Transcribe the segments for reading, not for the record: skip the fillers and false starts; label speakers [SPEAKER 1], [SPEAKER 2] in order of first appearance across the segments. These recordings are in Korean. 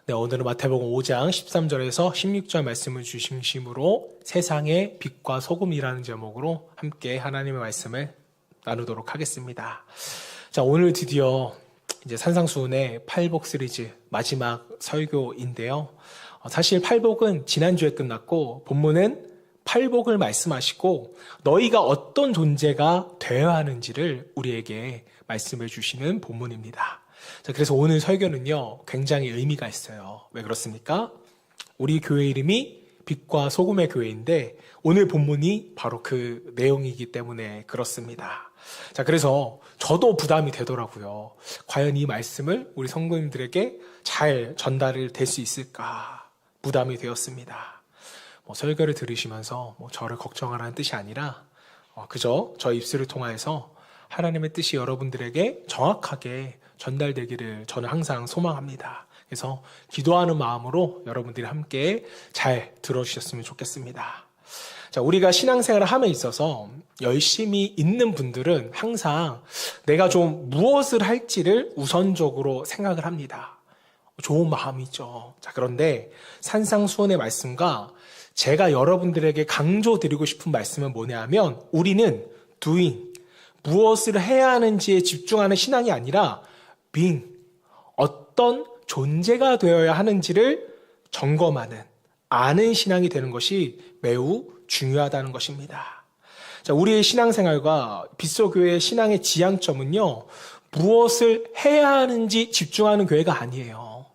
[SPEAKER 1] 네, 오늘은 마태복음 5장 13절에서 16절 말씀을 중심으로 세상의 빛과 소금이라는 제목으로 함께 하나님의 말씀을 나누도록 하겠습니다. 자, 오늘 드디어 이제 산상수훈의 팔복 시리즈 마지막 설교인데요. 사실 팔복은 지난주에 끝났고 본문은 팔복을 말씀하시고 너희가 어떤 존재가 되어야 하는지를 우리에게 말씀해 주시는 본문입니다. 자, 그래서 오늘 설교는요, 굉장히 의미가 있어요. 왜 그렇습니까? 우리 교회 이름이 빛과 소금의 교회인데 오늘 본문이 바로 그 내용이기 때문에 그렇습니다. 자, 그래서 저도 부담이 되더라고요. 과연 이 말씀을 우리 성도님들에게 잘 전달을 될 수 있을까 부담이 되었습니다. 설교를 들으시면서 저를 걱정하라는 뜻이 아니라 그저 저 입술을 통하여서 하나님의 뜻이 여러분들에게 정확하게 전달되기를 저는 항상 소망합니다. 그래서 기도하는 마음으로 여러분들이 함께 잘 들어주셨으면 좋겠습니다. 자, 우리가 신앙생활을 함에 있어서 열심히 있는 분들은 항상 내가 좀 무엇을 할지를 우선적으로 생각을 합니다. 좋은 마음이죠. 자, 그런데 산상수훈의 말씀과 제가 여러분들에게 강조드리고 싶은 말씀은 뭐냐면 우리는 doing, 무엇을 해야 하는지에 집중하는 신앙이 아니라 being, 어떤 존재가 되어야 하는지를 점검하는, 아는 신앙이 되는 것이 매우 중요하다는 것입니다. 자, 우리의 신앙생활과 빛소교회의 신앙의 지향점은요, 무엇을 해야 하는지 집중하는 교회가 아니에요.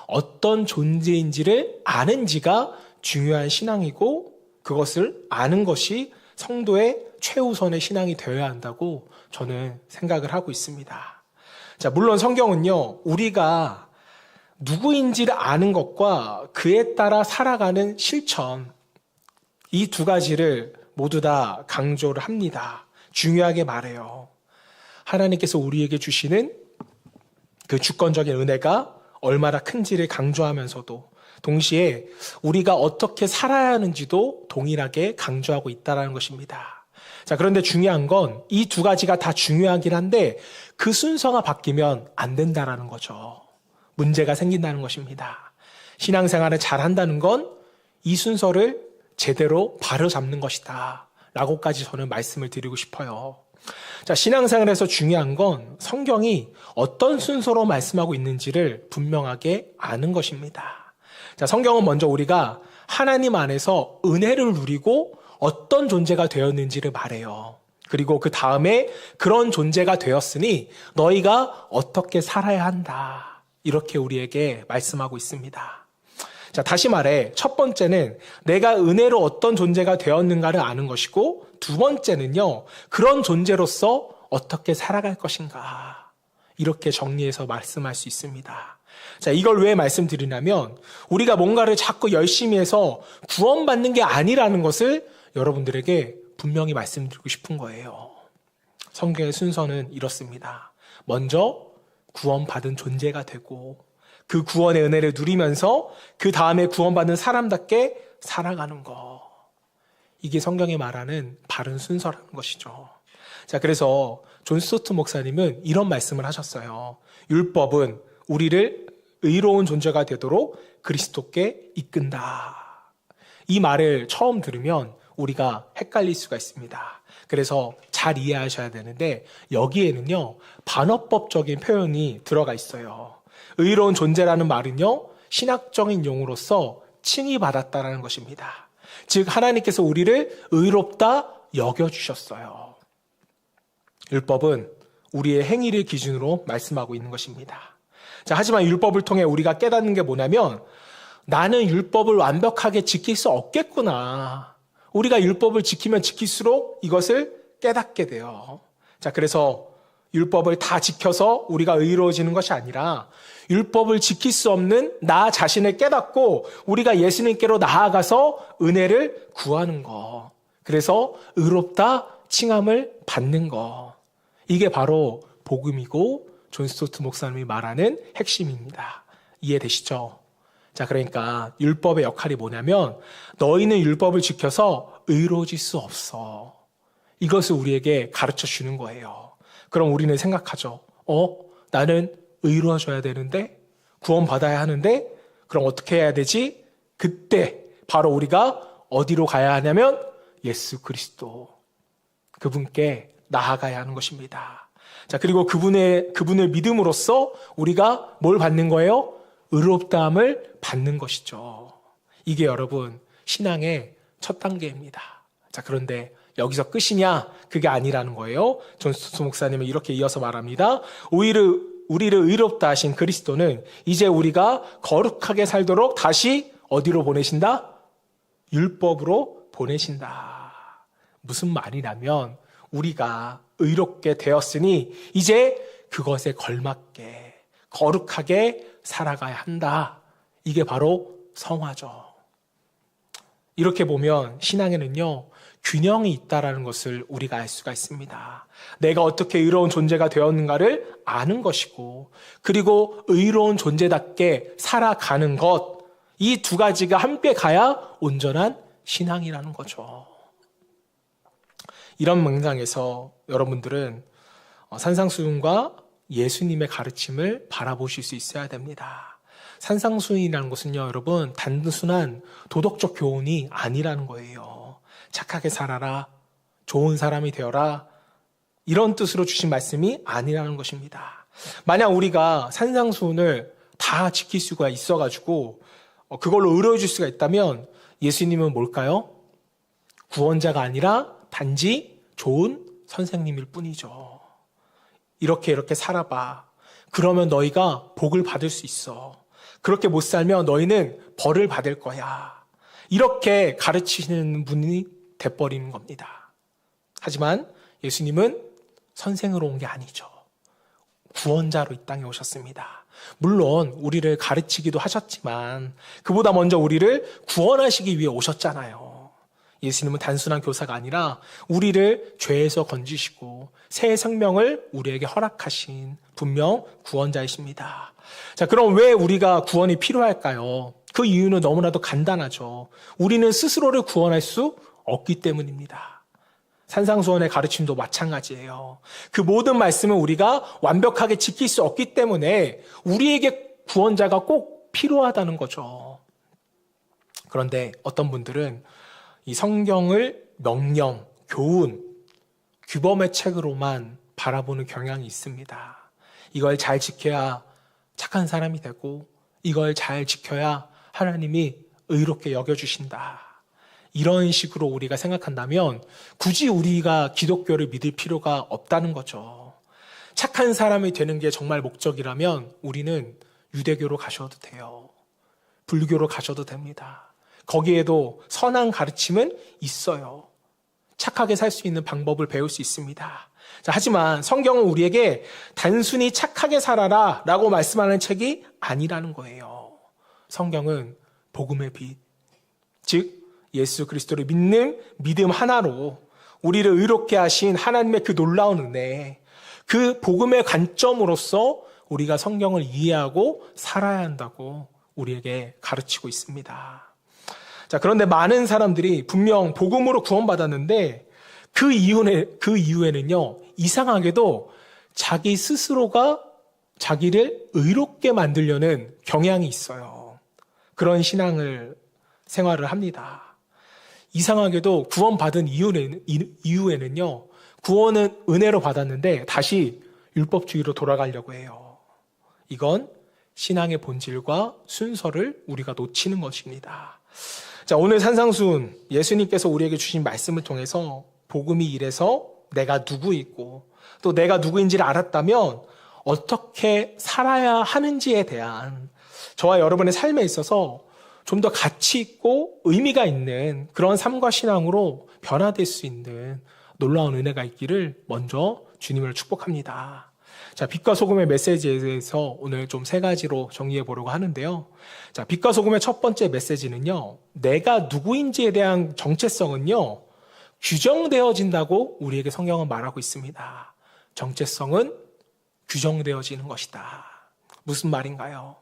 [SPEAKER 1] 어떤 존재인지를 아는지가 중요한 신앙이고 그것을 아는 것이 성도의 최우선의 신앙이 되어야 한다고 저는 생각을 하고 있습니다. 자, 물론 성경은요, 우리가 누구인지를 아는 것과 그에 따라 살아가는 실천, 이 두 가지를 모두 다 강조를 합니다. 중요하게 말해요. 하나님께서 우리에게 주시는 그 주권적인 은혜가 얼마나 큰지를 강조하면서도 동시에 우리가 어떻게 살아야 하는지도 동일하게 강조하고 있다는 것입니다. 자, 그런데 중요한 건 이 두 가지가 다 중요하긴 한데 그 순서가 바뀌면 안 된다라는 거죠. 문제가 생긴다는 것입니다. 신앙생활을 잘 한다는 건 이 순서를 제대로 바로잡는 것이다 라고까지 저는 말씀을 드리고 싶어요. 자, 신앙생활에서 중요한 건 성경이 어떤 순서로 말씀하고 있는지를 분명하게 아는 것입니다. 자, 성경은 먼저 우리가 하나님 안에서 은혜를 누리고 어떤 존재가 되었는지를 말해요. 그리고 그 다음에 그런 존재가 되었으니 너희가 어떻게 살아야 한다. 이렇게 우리에게 말씀하고 있습니다. 자, 다시 말해 첫 번째는 내가 은혜로 어떤 존재가 되었는가를 아는 것이고 두 번째는요, 그런 존재로서 어떻게 살아갈 것인가. 이렇게 정리해서 말씀할 수 있습니다. 자, 이걸 왜 말씀드리냐면 우리가 뭔가를 자꾸 열심히 해서 구원받는 게 아니라는 것을 여러분들에게 분명히 말씀드리고 싶은 거예요. 성경의 순서는 이렇습니다. 먼저 구원받은 존재가 되고 그 구원의 은혜를 누리면서 그 다음에 구원받는 사람답게 살아가는 거. 이게 성경이 말하는 바른 순서라는 것이죠. 자, 그래서 존 스토트 목사님은 이런 말씀을 하셨어요. 율법은 우리를 의로운 존재가 되도록 그리스도께 이끈다. 이 말을 처음 들으면 우리가 헷갈릴 수가 있습니다. 그래서 잘 이해하셔야 되는데 여기에는요, 반어법적인 표현이 들어가 있어요. 의로운 존재라는 말은요, 신학적인 용어로서 칭의받았다라는 것입니다. 즉 하나님께서 우리를 의롭다 여겨주셨어요. 율법은 우리의 행위를 기준으로 말씀하고 있는 것입니다. 자, 하지만 율법을 통해 우리가 깨닫는 게 뭐냐면 나는 율법을 완벽하게 지킬 수 없겠구나. 우리가 율법을 지키면 지킬수록 이것을 깨닫게 돼요. 자, 그래서 율법을 다 지켜서 우리가 의로워지는 것이 아니라 율법을 지킬 수 없는 나 자신을 깨닫고 우리가 예수님께로 나아가서 은혜를 구하는 거. 그래서 의롭다 칭함을 받는 거. 이게 바로 복음이고 존 스토트 목사님이 말하는 핵심입니다. 이해되시죠? 자, 그러니까 율법의 역할이 뭐냐면 너희는 율법을 지켜서 의로워질 수 없어. 이것을 우리에게 가르쳐 주는 거예요. 그럼 우리는 생각하죠. 나는 의로워져야 되는데 구원받아야 하는데 그럼 어떻게 해야 되지? 그때 바로 우리가 어디로 가야 하냐면 예수 그리스도, 그분께 나아가야 하는 것입니다. 자, 그리고 그분을 믿음으로써 우리가 뭘 받는 거예요? 의롭다함을 받는 것이죠. 이게 여러분 신앙의 첫 단계입니다. 자, 그런데 여기서 끝이냐? 그게 아니라는 거예요. 존스 목사님은 이렇게 이어서 말합니다. 오히려 우리를 의롭다 하신 그리스도는 이제 우리가 거룩하게 살도록 다시 어디로 보내신다? 율법으로 보내신다. 무슨 말이냐면 우리가 의롭게 되었으니 이제 그것에 걸맞게 거룩하게 살아가야 한다. 이게 바로 성화죠. 이렇게 보면 신앙에는요, 균형이 있다라는 것을 우리가 알 수가 있습니다. 내가 어떻게 의로운 존재가 되었는가를 아는 것이고, 그리고 의로운 존재답게 살아가는 것, 이 두 가지가 함께 가야 온전한 신앙이라는 거죠. 이런 맥락에서 여러분들은 산상수훈과 예수님의 가르침을 바라보실 수 있어야 됩니다. 산상수훈이라는 것은요, 여러분, 단순한 도덕적 교훈이 아니라는 거예요. 착하게 살아라, 좋은 사람이 되어라, 이런 뜻으로 주신 말씀이 아니라는 것입니다. 만약 우리가 산상수훈을 다 지킬 수가 있어가지고 그걸로 의로워질 수가 있다면 예수님은 뭘까요? 구원자가 아니라 단지 좋은 선생님일 뿐이죠. 이렇게 살아봐. 그러면 너희가 복을 받을 수 있어. 그렇게 못 살면 너희는 벌을 받을 거야. 이렇게 가르치시는 분이 돼버리는 겁니다. 하지만 예수님은 선생으로 온 게 아니죠. 구원자로 이 땅에 오셨습니다. 물론 우리를 가르치기도 하셨지만 그보다 먼저 우리를 구원하시기 위해 오셨잖아요. 예수님은 단순한 교사가 아니라 우리를 죄에서 건지시고 새 생명을 우리에게 허락하신 분명 구원자이십니다. 자, 그럼 왜 우리가 구원이 필요할까요? 그 이유는 너무나도 간단하죠. 우리는 스스로를 구원할 수 없기 때문입니다. 산상수훈의 가르침도 마찬가지예요. 그 모든 말씀은 우리가 완벽하게 지킬 수 없기 때문에 우리에게 구원자가 꼭 필요하다는 거죠. 그런데 어떤 분들은 이 성경을 명령, 교훈, 규범의 책으로만 바라보는 경향이 있습니다. 이걸 잘 지켜야 착한 사람이 되고 이걸 잘 지켜야 하나님이 의롭게 여겨주신다. 이런 식으로 우리가 생각한다면 굳이 우리가 기독교를 믿을 필요가 없다는 거죠. 착한 사람이 되는 게 정말 목적이라면 우리는 유대교로 가셔도 돼요. 불교로 가셔도 됩니다. 거기에도 선한 가르침은 있어요. 착하게 살 수 있는 방법을 배울 수 있습니다. 자, 하지만 성경은 우리에게 단순히 착하게 살아라 라고 말씀하는 책이 아니라는 거예요. 성경은 복음의 빛, 즉 예수 그리스도를 믿는 믿음 하나로 우리를 의롭게 하신 하나님의 그 놀라운 은혜, 그 복음의 관점으로서 우리가 성경을 이해하고 살아야 한다고 우리에게 가르치고 있습니다. 자, 그런데 많은 사람들이 분명 복음으로 구원받았는데 그 이후에는요, 이상하게도 자기 스스로가 자기를 의롭게 만들려는 경향이 있어요. 그런 생활을 합니다. 이상하게도 구원받은 이후에는요, 구원은 은혜로 받았는데 다시 율법주의로 돌아가려고 해요. 이건 신앙의 본질과 순서를 우리가 놓치는 것입니다. 자, 오늘 산상수훈, 예수님께서 우리에게 주신 말씀을 통해서 복음이 이래서 내가 누구이고 또 내가 누구인지를 알았다면 어떻게 살아야 하는지에 대한 저와 여러분의 삶에 있어서 좀 더 가치 있고 의미가 있는 그런 삶과 신앙으로 변화될 수 있는 놀라운 은혜가 있기를 먼저 주님을 축복합니다. 자, 빛과 소금의 메시지에 대해서 오늘 좀 세 가지로 정리해 보려고 하는데요. 자, 빛과 소금의 첫 번째 메시지는요, 내가 누구인지에 대한 정체성은요, 규정되어진다고 우리에게 성경은 말하고 있습니다. 정체성은 규정되어지는 것이다. 무슨 말인가요?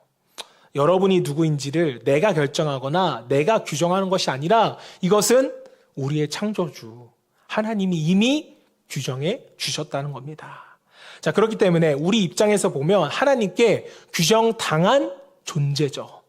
[SPEAKER 1] 여러분이 누구인지를 내가 결정하거나 내가 규정하는 것이 아니라 이것은 우리의 창조주, 하나님이 이미 규정해 주셨다는 겁니다. 자, 그렇기 때문에 우리 입장에서 보면 하나님께 규정당한 존재죠.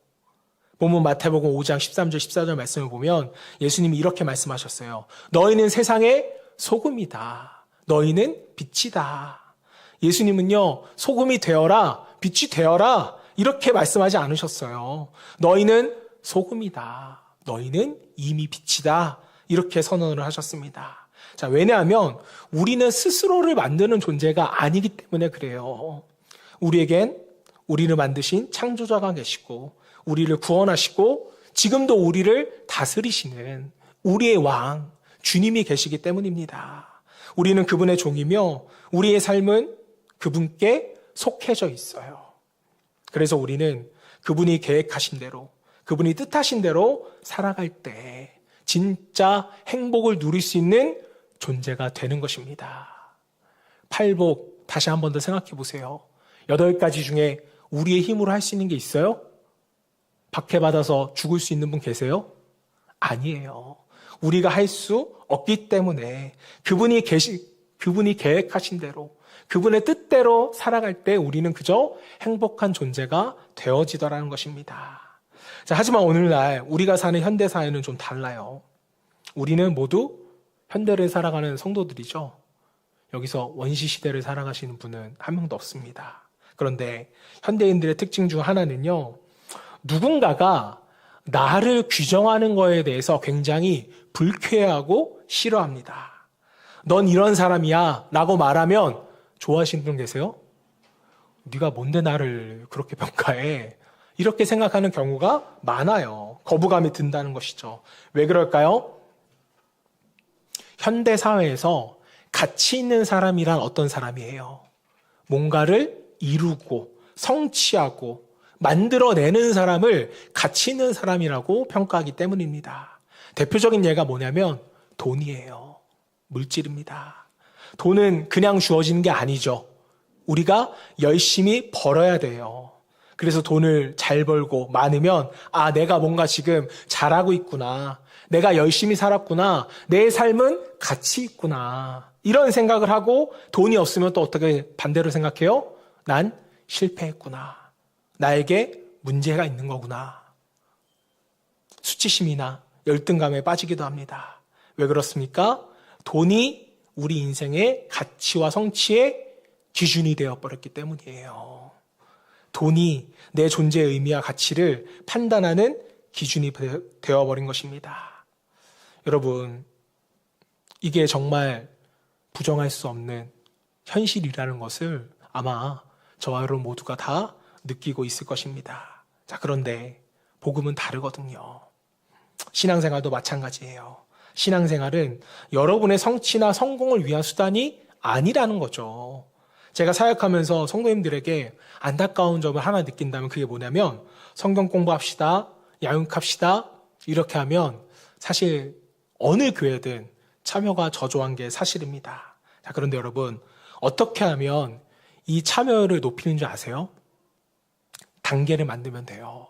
[SPEAKER 1] 본문 마태복음 5장 13절 14절 말씀을 보면 예수님이 이렇게 말씀하셨어요. 너희는 세상의 소금이다. 너희는 빛이다. 예수님은요, 소금이 되어라, 빛이 되어라 이렇게 말씀하지 않으셨어요. 너희는 소금이다. 너희는 이미 빛이다. 이렇게 선언을 하셨습니다. 자, 왜냐하면 우리는 스스로를 만드는 존재가 아니기 때문에 그래요. 우리를 만드신 창조자가 계시고 우리를 구원하시고 지금도 우리를 다스리시는 우리의 왕 주님이 계시기 때문입니다. 우리는 그분의 종이며 우리의 삶은 그분께 속해져 있어요. 그래서 우리는 그분이 계획하신 대로, 그분이 뜻하신 대로 살아갈 때 진짜 행복을 누릴 수 있는 존재가 되는 것입니다. 팔복 다시 한 번 더 생각해 보세요. 8가지 중에 우리의 힘으로 할 수 있는 게 있어요? 박해받아서 죽을 수 있는 분 계세요? 아니에요. 우리가 할 수 없기 때문에 그분이 계획하신 대로, 그분의 뜻대로 살아갈 때 우리는 그저 행복한 존재가 되어지더라는 것입니다. 자, 하지만 오늘날 우리가 사는 현대사회는 좀 달라요. 우리는 모두 현대를 살아가는 성도들이죠. 여기서 원시시대를 살아가시는 분은 한 명도 없습니다. 그런데 현대인들의 특징 중 하나는요, 누군가가 나를 규정하는 거에 대해서 굉장히 불쾌해하고 싫어합니다. 넌 이런 사람이야 라고 말하면 좋아하시는 분 계세요? 네가 뭔데 나를 그렇게 평가해? 이렇게 생각하는 경우가 많아요. 거부감이 든다는 것이죠. 왜 그럴까요? 현대 사회에서 가치 있는 사람이란 어떤 사람이에요? 뭔가를 이루고 성취하고 만들어내는 사람을 가치 있는 사람이라고 평가하기 때문입니다. 대표적인 예가 뭐냐면 돈이에요. 물질입니다. 돈은 그냥 주어지는 게 아니죠. 우리가 열심히 벌어야 돼요. 그래서 돈을 잘 벌고 많으면 내가 뭔가 지금 잘하고 있구나. 내가 열심히 살았구나. 내 삶은 가치 있구나. 이런 생각을 하고 돈이 없으면 또 어떻게 반대로 생각해요? 난 실패했구나. 나에게 문제가 있는 거구나. 수치심이나 열등감에 빠지기도 합니다. 왜 그렇습니까? 돈이 우리 인생의 가치와 성취의 기준이 되어버렸기 때문이에요. 돈이 내 존재의 의미와 가치를 판단하는 기준이 되어버린 것입니다. 여러분, 이게 정말 부정할 수 없는 현실이라는 것을 아마 저와 여러분 모두가 다 느끼고 있을 것입니다. 자, 그런데 복음은 다르거든요. 신앙생활도 마찬가지예요. 신앙생활은 여러분의 성취나 성공을 위한 수단이 아니라는 거죠. 제가 사역하면서 성도님들에게 안타까운 점을 하나 느낀다면 그게 뭐냐면 성경 공부합시다, 야육합시다 이렇게 하면 사실 어느 교회든 참여가 저조한 게 사실입니다. 자, 그런데 여러분 어떻게 하면 이 참여를 높이는 줄 아세요? 단계를 만들면 돼요.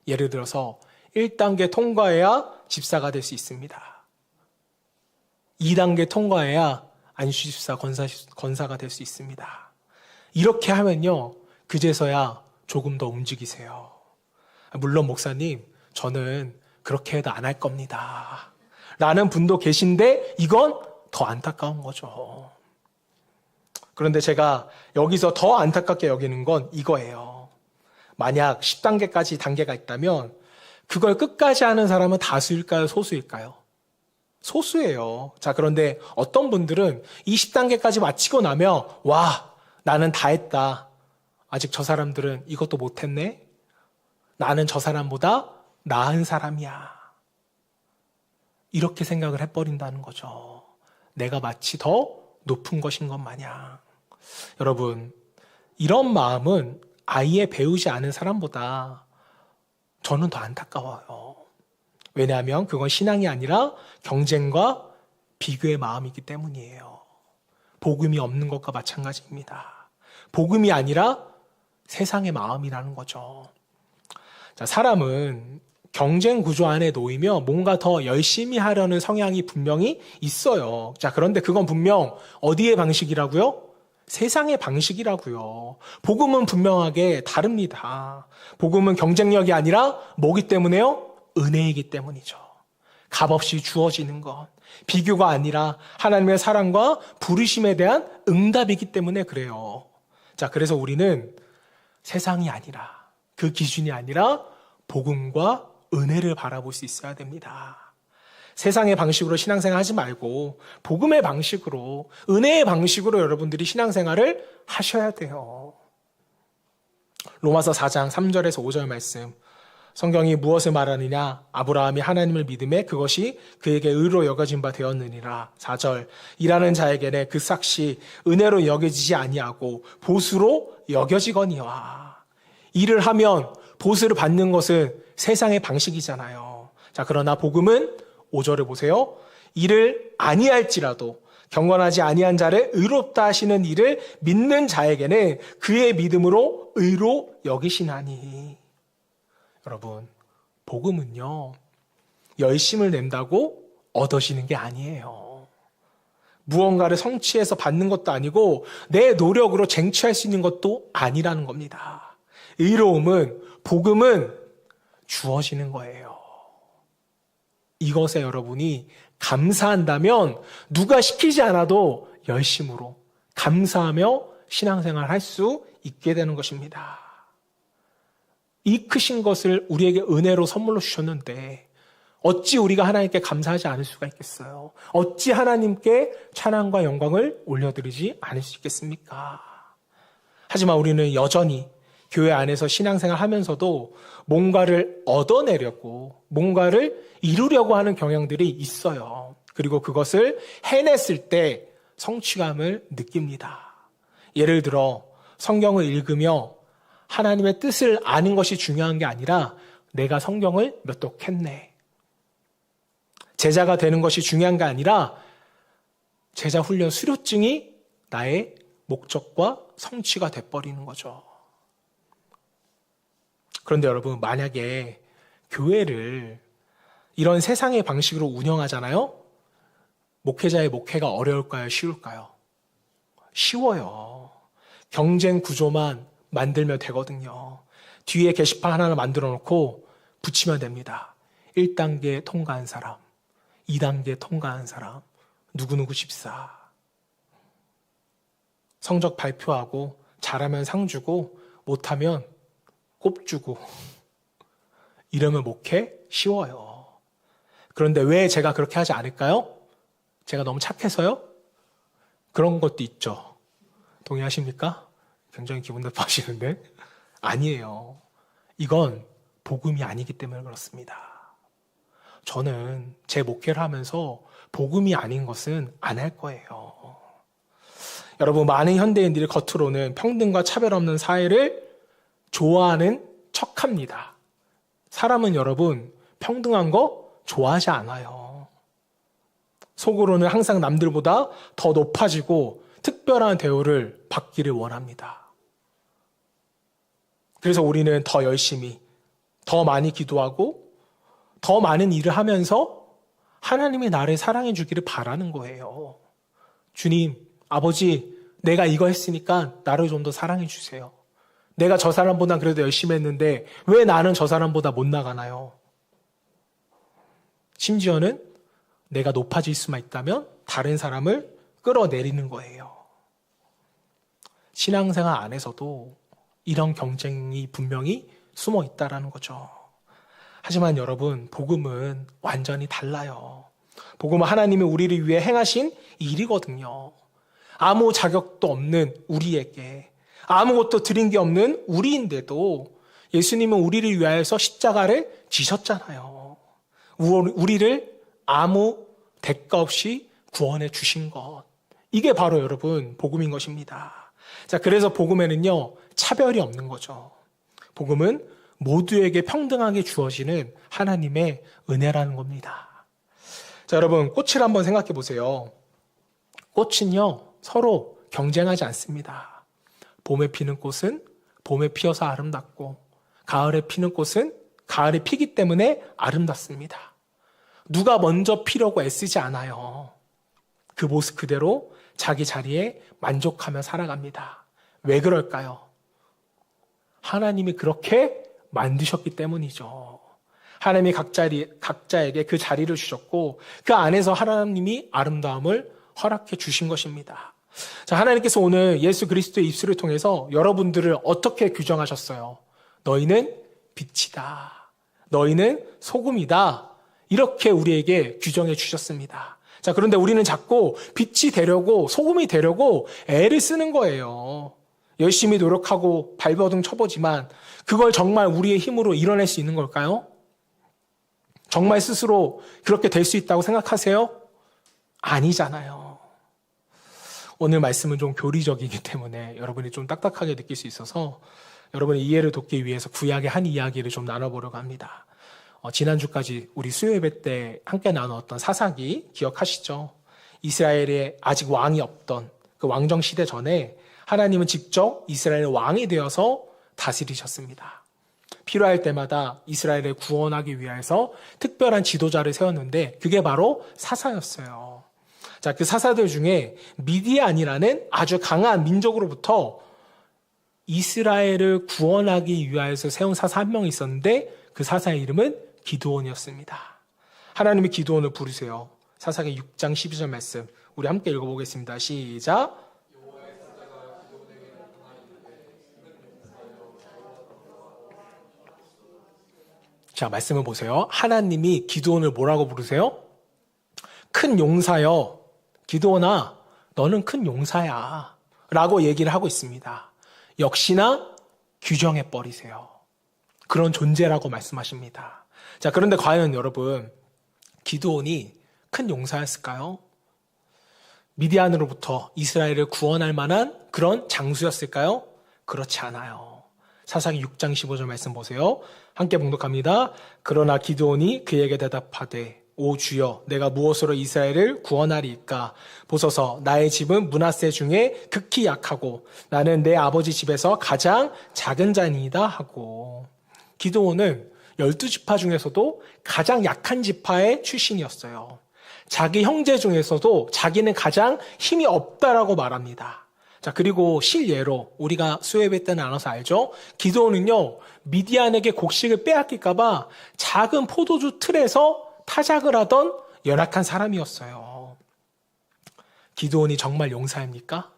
[SPEAKER 1] 예를 들어서 1단계 통과해야 집사가 될 수 있습니다. 2단계 통과해야 안수집사, 권사가 될 수 있습니다. 이렇게 하면요, 그제서야 조금 더 움직이세요. 물론 목사님, 저는 그렇게 해도 안 할 겁니다. 라는 분도 계신데 이건 더 안타까운 거죠. 그런데 제가 여기서 더 안타깝게 여기는 건 이거예요. 만약 10단계까지 단계가 있다면 그걸 끝까지 하는 사람은 다수일까요? 소수일까요? 소수예요. 자, 그런데 어떤 분들은 20단계까지 마치고 나면 와, 나는 다 했다. 아직 저 사람들은 이것도 못했네. 나는 저 사람보다 나은 사람이야. 이렇게 생각을 해버린다는 거죠. 내가 마치 더 높은 것인 것 마냥. 여러분, 이런 마음은 아예 배우지 않은 사람보다 저는 더 안타까워요. 왜냐하면 그건 신앙이 아니라 경쟁과 비교의 마음이기 때문이에요. 복음이 없는 것과 마찬가지입니다. 복음이 아니라 세상의 마음이라는 거죠. 자, 사람은 경쟁 구조 안에 놓이며 뭔가 더 열심히 하려는 성향이 분명히 있어요. 자, 그런데 그건 분명 어디의 방식이라고요? 세상의 방식이라고요. 복음은 분명하게 다릅니다. 복음은 경쟁력이 아니라 뭐기 때문에요? 은혜이기 때문이죠. 값없이 주어지는 것. 비교가 아니라 하나님의 사랑과 부르심에 대한 응답이기 때문에 그래요. 자, 그래서 우리는 세상이 아니라, 그 기준이 아니라 복음과 은혜를 바라볼 수 있어야 됩니다. 세상의 방식으로 신앙생활 하지 말고 복음의 방식으로, 은혜의 방식으로 여러분들이 신앙생활을 하셔야 돼요. 로마서 4장 3절에서 5절 말씀, 성경이 무엇을 말하느냐? 아브라함이 하나님을 믿음에 그것이 그에게 의로 여겨진 바 되었느니라. 4절, 일하는 자에게는 그 삭시 은혜로 여겨지지 아니하고 보수로 여겨지거니와. 일을 하면 보수를 받는 것은 세상의 방식이잖아요. 자, 그러나 복음은 5절을 보세요. 일을 아니할지라도 경건하지 아니한 자를 의롭다 하시는 일을 믿는 자에게는 그의 믿음으로 의로 여기시나니. 여러분, 복음은요, 열심을 낸다고 얻어지는 게 아니에요. 무언가를 성취해서 받는 것도 아니고 내 노력으로 쟁취할 수 있는 것도 아니라는 겁니다. 의로움은, 복음은 주어지는 거예요. 이것에 여러분이 감사한다면 누가 시키지 않아도 열심으로 감사하며 신앙생활 할 수 있게 되는 것입니다. 이 크신 것을 우리에게 은혜로 선물로 주셨는데 어찌 우리가 하나님께 감사하지 않을 수가 있겠어요? 어찌 하나님께 찬양과 영광을 올려드리지 않을 수 있겠습니까? 하지만 우리는 여전히 교회 안에서 신앙생활 하면서도 뭔가를 얻어내려고, 뭔가를 이루려고 하는 경향들이 있어요. 그리고 그것을 해냈을 때 성취감을 느낍니다. 예를 들어 성경을 읽으며 하나님의 뜻을 아는 것이 중요한 게 아니라 내가 성경을 몇 독 했네. 제자가 되는 것이 중요한 게 아니라 제자 훈련 수료증이 나의 목적과 성취가 돼버리는 거죠. 그런데 여러분, 만약에 교회를 이런 세상의 방식으로 운영하잖아요? 목회자의 목회가 어려울까요? 쉬울까요? 쉬워요. 경쟁 구조만 만들면 되거든요. 뒤에 게시판 하나를 만들어 놓고 붙이면 됩니다. 1단계 통과한 사람, 2단계 통과한 사람, 누구누구 집사. 성적 발표하고 잘하면 상 주고 못하면 꼽 주고. 이러면 목회 쉬워요. 그런데 왜 제가 그렇게 하지 않을까요? 제가 너무 착해서요? 그런 것도 있죠. 동의하십니까? 굉장히 기분 나빠하시는데 아니에요. 이건 복음이 아니기 때문에 그렇습니다. 저는 제 목회를 하면서 복음이 아닌 것은 안 할 거예요. 여러분, 많은 현대인들이 겉으로는 평등과 차별 없는 사회를 좋아하는 척합니다. 사람은 여러분 평등한 거 좋아하지 않아요. 속으로는 항상 남들보다 더 높아지고 특별한 대우를 받기를 원합니다. 그래서 우리는 더 열심히, 더 많이 기도하고 더 많은 일을 하면서 하나님이 나를 사랑해 주기를 바라는 거예요. 주님, 아버지, 내가 이거 했으니까 나를 좀 더 사랑해 주세요. 내가 저 사람보다 그래도 열심히 했는데 왜 나는 저 사람보다 못 나가나요? 심지어는 내가 높아질 수만 있다면 다른 사람을 끌어내리는 거예요. 신앙생활 안에서도 이런 경쟁이 분명히 숨어 있다라는 거죠. 하지만 여러분, 복음은 완전히 달라요. 복음은 하나님이 우리를 위해 행하신 일이거든요. 아무 자격도 없는 우리에게, 아무것도 드린 게 없는 우리인데도 예수님은 우리를 위하여서 십자가를 지셨잖아요. 우리를 아무 대가 없이 구원해 주신 것. 이게 바로 여러분 복음인 것입니다. 자, 그래서 복음에는요, 차별이 없는 거죠. 복음은 모두에게 평등하게 주어지는 하나님의 은혜라는 겁니다. 자, 여러분, 꽃을 한번 생각해 보세요. 꽃은요, 서로 경쟁하지 않습니다. 봄에 피는 꽃은 봄에 피어서 아름답고, 가을에 피는 꽃은 가을에 피기 때문에 아름답습니다. 누가 먼저 피려고 애쓰지 않아요. 그 모습 그대로 자기 자리에 만족하며 살아갑니다. 왜 그럴까요? 하나님이 그렇게 만드셨기 때문이죠. 하나님이 각자에게 그 자리를 주셨고 그 안에서 하나님이 아름다움을 허락해 주신 것입니다. 자, 하나님께서 오늘 예수 그리스도의 입술을 통해서 여러분들을 어떻게 규정하셨어요? 너희는 빛이다. 너희는 소금이다. 이렇게 우리에게 규정해 주셨습니다. 자, 그런데 우리는 자꾸 빛이 되려고, 소금이 되려고 애를 쓰는 거예요. 열심히 노력하고 발버둥 쳐보지만 그걸 정말 우리의 힘으로 이뤄낼 수 있는 걸까요? 정말 스스로 그렇게 될 수 있다고 생각하세요? 아니잖아요. 오늘 말씀은 좀 교리적이기 때문에 여러분이 좀 딱딱하게 느낄 수 있어서 여러분의 이해를 돕기 위해서 구약의 한 이야기를 좀 나눠보려고 합니다. 지난주까지 우리 수요예배 때 함께 나누었던 사사기 기억하시죠? 이스라엘에 아직 왕이 없던 그 왕정 시대 전에 하나님은 직접 이스라엘 왕이 되어서 다스리셨습니다. 필요할 때마다 이스라엘을 구원하기 위해서 특별한 지도자를 세웠는데 그게 바로 사사였어요. 자, 그 사사들 중에 미디안이라는 아주 강한 민족으로부터 이스라엘을 구원하기 위해서 세운 사사 한 명이 있었는데 그 사사의 이름은 기드온이었습니다. 하나님이 기드온을 부르세요. 사사기 6장 12절 말씀 우리 함께 읽어보겠습니다. 시작. 자, 말씀을 보세요. 하나님이 기드온을 뭐라고 부르세요? 큰 용사여. 기드온아, 너는 큰 용사야. 라고 얘기를 하고 있습니다. 역시나 규정해버리세요. 그런 존재라고 말씀하십니다. 자, 그런데 과연 여러분, 기드온이 큰 용사였을까요? 미디안으로부터 이스라엘을 구원할 만한 그런 장수였을까요? 그렇지 않아요. 사사기 6장 15절 말씀 보세요. 함께 봉독합니다. 그러나 기드온이 그에게 대답하되 오 주여 내가 무엇으로 이스라엘을 구원하리이까? 보소서 나의 집은 므낫세 중에 극히 약하고 나는 내 아버지 집에서 가장 작은 자니이다 하고. 기드온은 12지파 중에서도 가장 약한 지파의 출신이었어요. 자기 형제 중에서도 자기는 가장 힘이 없다라고 말합니다. 자, 그리고 실예로 우리가 수예배 때는 나눠서 알죠? 기드온은요, 미디안에게 곡식을 빼앗길까봐 작은 포도주 틀에서 타작을 하던 연약한 사람이었어요. 기드온이 정말 용사입니까?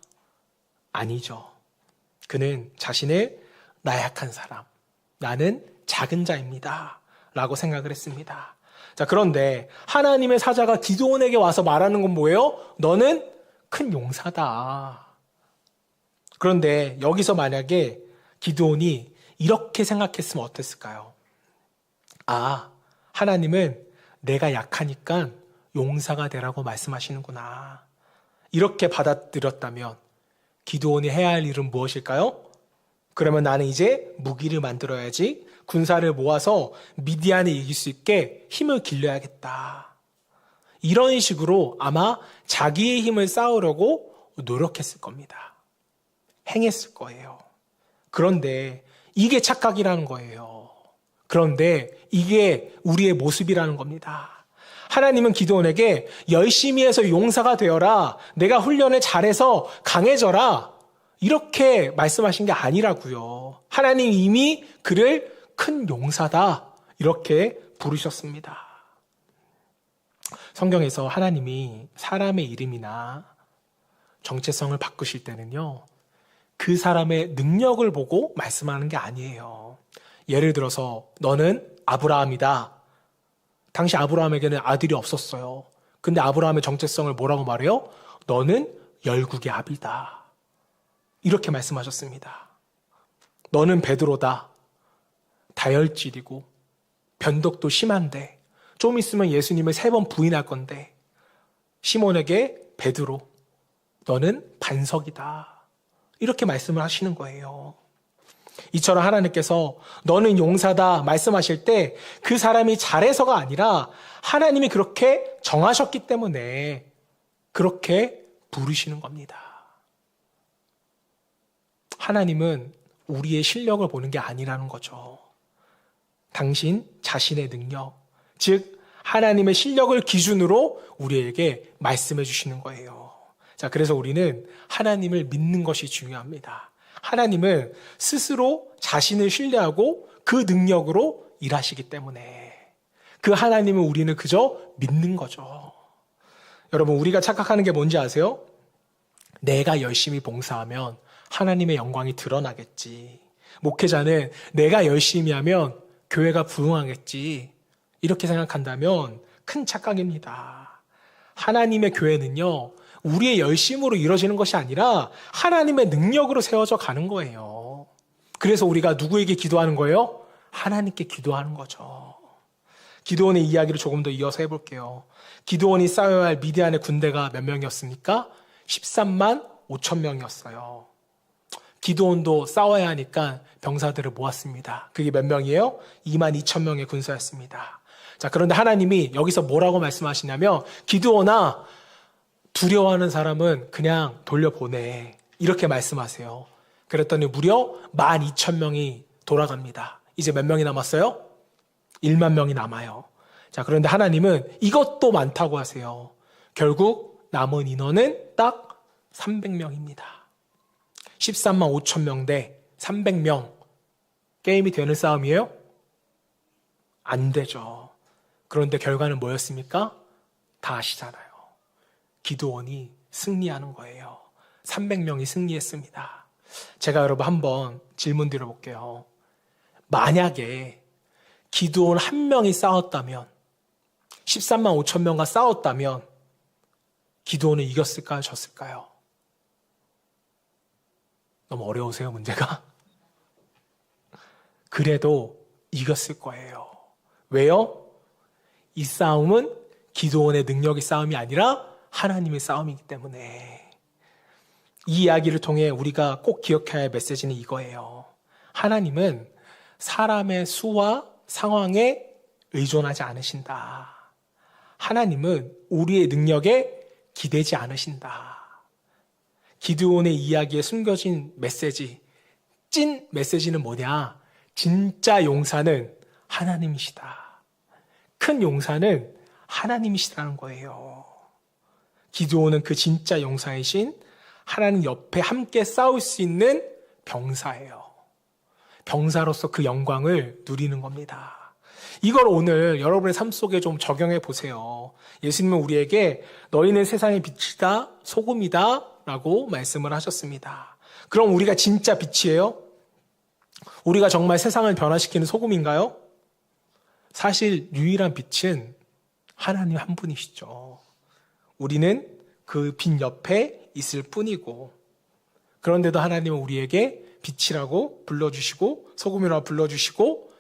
[SPEAKER 1] 아니죠. 그는 자신을 나약한 사람, 나는 작은 자입니다. 라고 생각을 했습니다. 자, 그런데 하나님의 사자가 기드온에게 와서 말하는 건 뭐예요? 너는 큰 용사다. 그런데 여기서 만약에 기드온이 이렇게 생각했으면 어땠을까요? 아, 하나님은 내가 약하니까 용사가 되라고 말씀하시는구나. 이렇게 받아들였다면 기드온이 해야 할 일은 무엇일까요? 그러면 나는 이제 무기를 만들어야지 군사를 모아서 미디안을 이길 수 있게 힘을 길러야겠다. 이런 식으로 아마 자기의 힘을 쌓으려고 노력했을 겁니다. 행했을 거예요. 그런데 이게 착각이라는 거예요. 그런데 이게 우리의 모습이라는 겁니다. 하나님은 기드온에게 열심히 해서 용사가 되어라. 내가 훈련을 잘해서 강해져라. 이렇게 말씀하신 게 아니라고요. 하나님이 이미 그를 큰 용사다. 이렇게 부르셨습니다. 성경에서 하나님이 사람의 이름이나 정체성을 바꾸실 때는요, 그 사람의 능력을 보고 말씀하는 게 아니에요. 예를 들어서 너는 아브라함이다. 당시 아브라함에게는 아들이 없었어요. 근데 아브라함의 정체성을 뭐라고 말해요? 너는 열국의 아비다. 이렇게 말씀하셨습니다. 너는 베드로다. 다혈질이고 변덕도 심한데 좀 있으면 예수님을 3번 부인할 건데 시몬에게 베드로, 너는 반석이다. 이렇게 말씀을 하시는 거예요. 이처럼 하나님께서 너는 용사다 말씀하실 때 그 사람이 잘해서가 아니라 하나님이 그렇게 정하셨기 때문에 그렇게 부르시는 겁니다. 하나님은 우리의 실력을 보는 게 아니라는 거죠. 당신 자신의 능력, 즉 하나님의 실력을 기준으로 우리에게 말씀해 주시는 거예요. 자, 그래서 우리는 하나님을 믿는 것이 중요합니다. 하나님은 스스로 자신을 신뢰하고 그 능력으로 일하시기 때문에 그 하나님을 우리는 그저 믿는 거죠. 여러분, 우리가 착각하는 게 뭔지 아세요? 내가 열심히 봉사하면 하나님의 영광이 드러나겠지. 목회자는 내가 열심히 하면 교회가 부흥하겠지. 이렇게 생각한다면 큰 착각입니다. 하나님의 교회는요, 우리의 열심으로 이루어지는 것이 아니라 하나님의 능력으로 세워져 가는 거예요. 그래서 우리가 누구에게 기도하는 거예요? 하나님께 기도하는 거죠. 기드온의 이야기를 조금 더 이어서 해볼게요. 기드온이 쌓여야 할 미디안의 군대가 몇 명이었습니까? 13만 5천 명이었어요. 기드온도 싸워야 하니까 병사들을 모았습니다. 그게 몇 명이에요? 2만 2천 명의 군사였습니다. 자, 그런데 하나님이 여기서 뭐라고 말씀하시냐면, 기드온아, 두려워하는 사람은 그냥 돌려보내. 이렇게 말씀하세요. 그랬더니 무려 1만 2천 명이 돌아갑니다. 이제 몇 명이 남았어요? 1만 명이 남아요. 자, 그런데 하나님은 이것도 많다고 하세요. 결국 남은 인원은 딱 300명입니다. 13만 5천 명 대 300명. 게임이 되는 싸움이에요? 안 되죠. 그런데 결과는 뭐였습니까? 다 아시잖아요. 기드온이 승리하는 거예요. 300명이 승리했습니다. 제가 여러분 한번 질문 드려볼게요. 만약에 기드온 한 명이 싸웠다면, 13만 5천 명과 싸웠다면 기드온은 이겼을까요? 졌을까요? 너무 어려우세요, 문제가? 그래도 이겼을 거예요. 왜요? 이 싸움은 기드온의 능력의 싸움이 아니라 하나님의 싸움이기 때문에. 이 이야기를 통해 우리가 꼭 기억해야 할 메시지는 이거예요. 하나님은 사람의 수와 상황에 의존하지 않으신다. 하나님은 우리의 능력에 기대지 않으신다. 기드온의 이야기에 숨겨진 메시지, 찐 메시지는 뭐냐? 진짜 용사는 하나님이시다. 큰 용사는 하나님이시라는 거예요. 기드온은 그 진짜 용사이신 하나님 옆에 함께 싸울 수 있는 병사예요. 병사로서 그 영광을 누리는 겁니다. 이걸 오늘 여러분의 삶 속에 좀 적용해 보세요. 예수님은 우리에게 너희는 세상의 빛이다, 소금이다 라고 말씀을 하셨습니다. 그럼 우리가 진짜 빛이에요? 우리가 정말 세상을 변화시키는 소금인가요? 사실 유일한 빛은 하나님 한 분이시죠. 우리는 그 빛 옆에 있을 뿐이고, 그런데도 하나님은 우리에게 빛이라고 불러주시고 소금이라고 불러주시고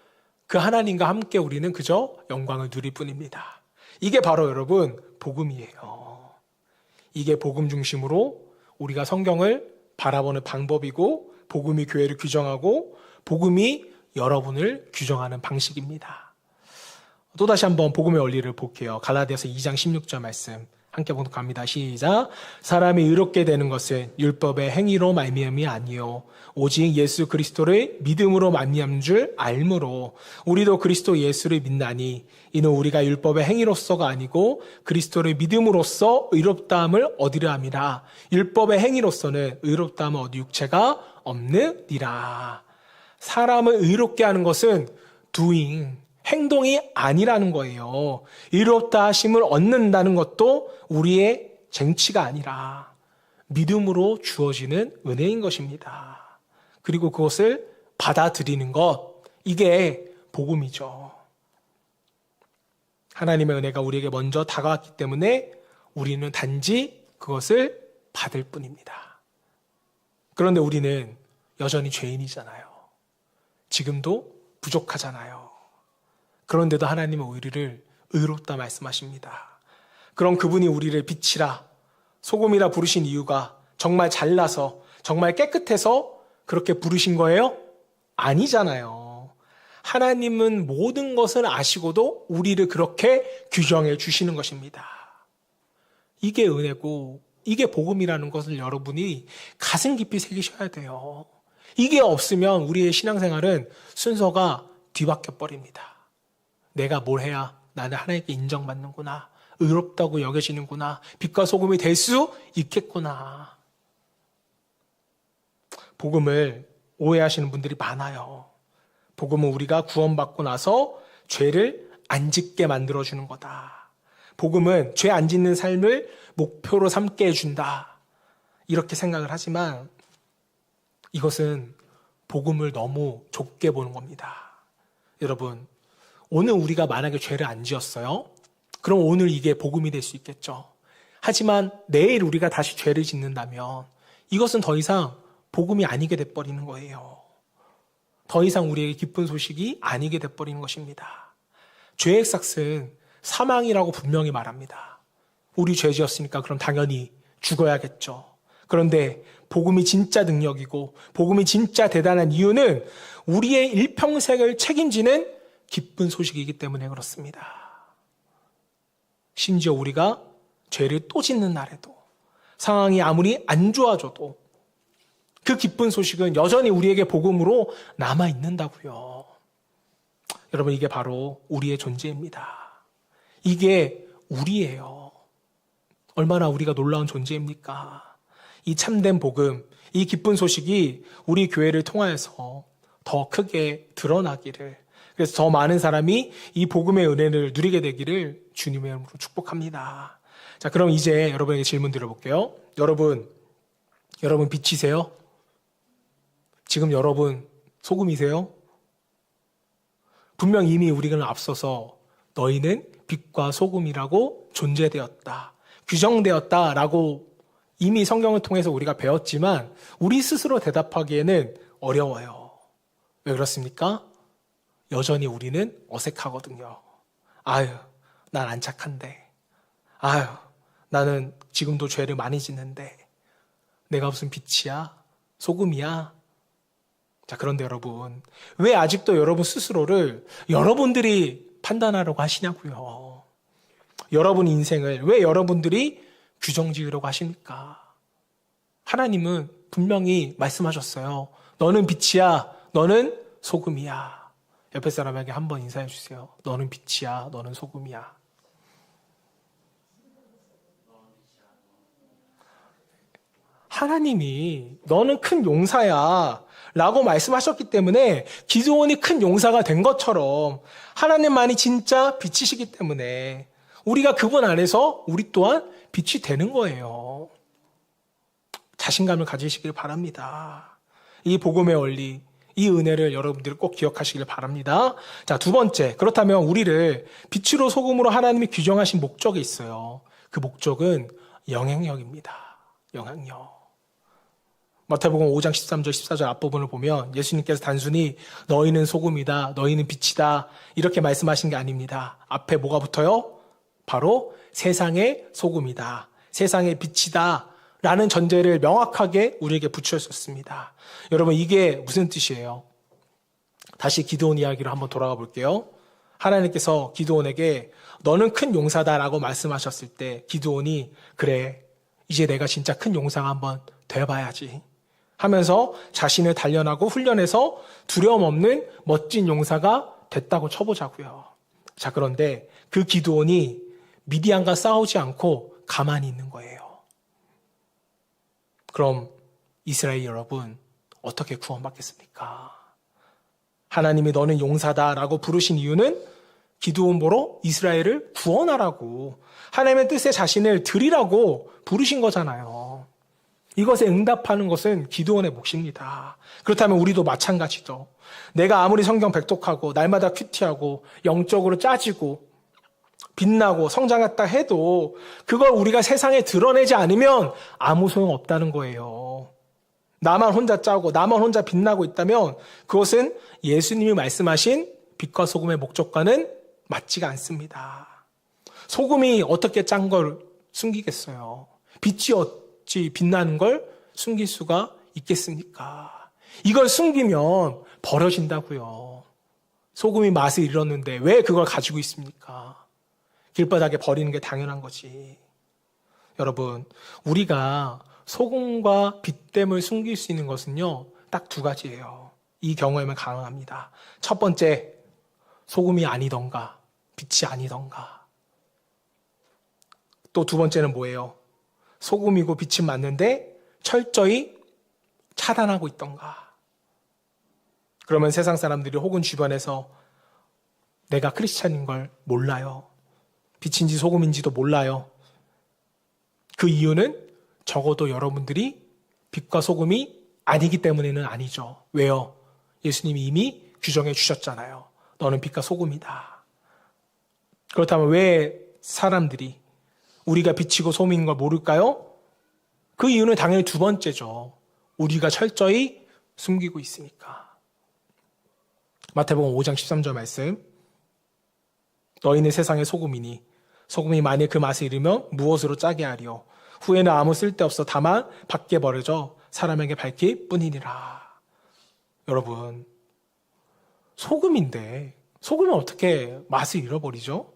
[SPEAKER 1] 그 하나님과 함께 우리는 그저 영광을 누릴 뿐입니다. 이게 바로 여러분 복음이에요. 이게 복음 중심으로 우리가 성경을 바라보는 방법이고, 복음이 교회를 규정하고 복음이 여러분을 규정하는 방식입니다. 또다시 한번 복음의 원리를 볼게요. 갈라디아서 2장 16절 말씀 함께 봉독합니다. 시작. 사람이 의롭게 되는 것은 율법의 행위로 말미암이 아니요 오직 예수 그리스도를 믿음으로 말미암은 줄 알므로 우리도 그리스도 예수를 믿나니 이는 우리가 율법의 행위로서가 아니고 그리스도를 믿음으로써 의롭다함을 얻으려 함이라. 율법의 행위로서는 의롭다함을 얻을 육체가 없느니라. 사람을 의롭게 하는 것은 doing, 행동이 아니라는 거예요. 의롭다 하심을 얻는다는 것도 우리의 쟁취가 아니라 믿음으로 주어지는 은혜인 것입니다. 그리고 그것을 받아들이는 것, 이게 복음이죠. 하나님의 은혜가 우리에게 먼저 다가왔기 때문에 우리는 단지 그것을 받을 뿐입니다. 그런데 우리는 여전히 죄인이잖아요. 지금도 부족하잖아요. 그런데도 하나님은 우리를 의롭다 말씀하십니다. 그럼 그분이 우리를 빛이라, 소금이라 부르신 이유가 정말 잘나서, 정말 깨끗해서 그렇게 부르신 거예요? 아니잖아요. 하나님은 모든 것을 아시고도 우리를 그렇게 규정해 주시는 것입니다. 이게 은혜고 이게 복음이라는 것을 여러분이 가슴 깊이 새기셔야 돼요. 이게 없으면 우리의 신앙생활은 순서가 뒤바뀌어 버립니다. 내가 뭘 해야 나는 하나님께 인정받는구나, 의롭다고 여겨지는구나. 빛과 소금이 될 수 있겠구나. 복음을 오해하시는 분들이 많아요. 복음은 우리가 구원받고 나서 죄를 안 짓게 만들어주는 거다. 복음은 죄 안 짓는 삶을 목표로 삼게 해준다. 이렇게 생각을 하지만 이것은 복음을 너무 좁게 보는 겁니다. 여러분, 오늘 우리가 만약에 죄를 안 지었어요? 그럼 오늘 이게 복음이 될 수 있겠죠. 하지만 내일 우리가 다시 죄를 짓는다면 이것은 더 이상 복음이 아니게 돼버리는 거예요. 더 이상 우리에게 기쁜 소식이 아니게 돼버리는 것입니다. 죄의 삭은 사망이라고 분명히 말합니다. 우리 죄 지었으니까 그럼 당연히 죽어야겠죠. 그런데 복음이 진짜 능력이고 복음이 진짜 대단한 이유는 우리의 일평생을 책임지는 기쁜 소식이기 때문에 그렇습니다. 심지어 우리가 죄를 또 짓는 날에도 상황이 아무리 안 좋아져도 그 기쁜 소식은 여전히 우리에게 복음으로 남아있는다고요. 여러분, 이게 바로 우리의 존재입니다. 이게 우리예요. 얼마나 우리가 놀라운 존재입니까? 이 참된 복음, 이 기쁜 소식이 우리 교회를 통하여서 더 크게 드러나기를, 그래서 더 많은 사람이 이 복음의 은혜를 누리게 되기를 주님의 이름으로 축복합니다. 자, 그럼 이제 여러분에게 질문 드려볼게요. 여러분 빛이세요? 지금 여러분 소금이세요? 분명 이미 우리는 앞서서 너희는 빛과 소금이라고 존재되었다, 규정되었다라고 이미 성경을 통해서 우리가 배웠지만 우리 스스로 대답하기에는 어려워요. 왜 그렇습니까? 여전히 우리는 어색하거든요. 아유, 난 안 착한데. 아유, 나는 지금도 죄를 많이 짓는데. 내가 무슨 빛이야? 소금이야? 자, 그런데 여러분, 왜 아직도 여러분 스스로를 여러분들이 판단하려고 하시냐고요. 여러분 인생을 왜 여러분들이 규정 지으려고 하십니까? 하나님은 분명히 말씀하셨어요. 너는 빛이야, 너는 소금이야. 옆에 사람에게 한번 인사해 주세요. 너는 빛이야, 너는 소금이야. 하나님이 너는 큰 용사야 라고 말씀하셨기 때문에 기드온이 큰 용사가 된 것처럼 하나님만이 진짜 빛이시기 때문에 우리가 그분 안에서 우리 또한 빛이 되는 거예요. 자신감을 가지시길 바랍니다. 이 복음의 원리, 이 은혜를 여러분들이 꼭 기억하시길 바랍니다. 자, 두 번째, 그렇다면 우리를 빛으로 소금으로 하나님이 규정하신 목적이 있어요. 그 목적은 영향력입니다. 영향력. 마태복음 5장 13절 14절 앞부분을 보면 예수님께서 단순히 너희는 소금이다, 너희는 빛이다 이렇게 말씀하신 게 아닙니다. 앞에 뭐가 붙어요? 바로 세상의 소금이다, 세상의 빛이다 라는 전제를 명확하게 우리에게 붙여줬습니다. 여러분, 이게 무슨 뜻이에요? 다시 기드온 이야기로 한번 돌아가 볼게요. 하나님께서 기드온에게 너는 큰 용사다라고 말씀하셨을 때 기드온이 그래, 이제 내가 진짜 큰 용사가 한번 돼봐야지 하면서 자신을 단련하고 훈련해서 두려움 없는 멋진 용사가 됐다고 쳐보자고요. 자, 그런데 그 기드온이 미디안과 싸우지 않고 가만히 있는 거예요. 그럼 이스라엘 여러분 어떻게 구원받겠습니까? 하나님이 너는 용사다라고 부르신 이유는 기드온 보러 이스라엘을 구원하라고, 하나님의 뜻에 자신을 드리라고 부르신 거잖아요. 이것에 응답하는 것은 기드온의 몫입니다. 그렇다면 우리도 마찬가지죠. 내가 아무리 성경 백독하고 날마다 큐티하고 영적으로 짜지고 빛나고 성장했다 해도 그걸 우리가 세상에 드러내지 않으면 아무 소용없다는 거예요. 나만 혼자 짜고 나만 혼자 빛나고 있다면 그것은 예수님이 말씀하신 빛과 소금의 목적과는 맞지가 않습니다. 소금이 어떻게 짠 걸 숨기겠어요? 빛이 어찌 빛나는 걸 숨길 수가 있겠습니까? 이걸 숨기면 버려진다고요. 소금이 맛을 잃었는데 왜 그걸 가지고 있습니까? 길바닥에 버리는 게 당연한 거지. 여러분, 우리가 소금과 빛됨을 숨길 수 있는 것은요, 딱 두 가지예요. 이 경우에만 가능합니다. 첫 번째, 소금이 아니던가 빛이 아니던가. 또 두 번째는 뭐예요? 소금이고 빛은 맞는데 철저히 차단하고 있던가? 그러면 세상 사람들이 혹은 주변에서 내가 크리스찬인 걸 몰라요. 빛인지 소금인지도 몰라요. 그 이유는 적어도 여러분들이 빛과 소금이 아니기 때문에는 아니죠. 왜요? 예수님이 이미 규정해 주셨잖아요. 너는 빛과 소금이다. 그렇다면 왜 사람들이 우리가 빛이고 소금인 걸 모를까요? 그 이유는 당연히 두 번째죠. 우리가 철저히 숨기고 있으니까. 마태복음 5장 13절 말씀. 너희는 세상의 소금이니 소금이 만일 그 맛을 잃으면 무엇으로 짜게 하리요? 후에는 아무 쓸데없어 다만 밖에 버려져 사람에게 밝힐 뿐이니라. 여러분, 소금인데 소금을 어떻게 맛을 잃어버리죠?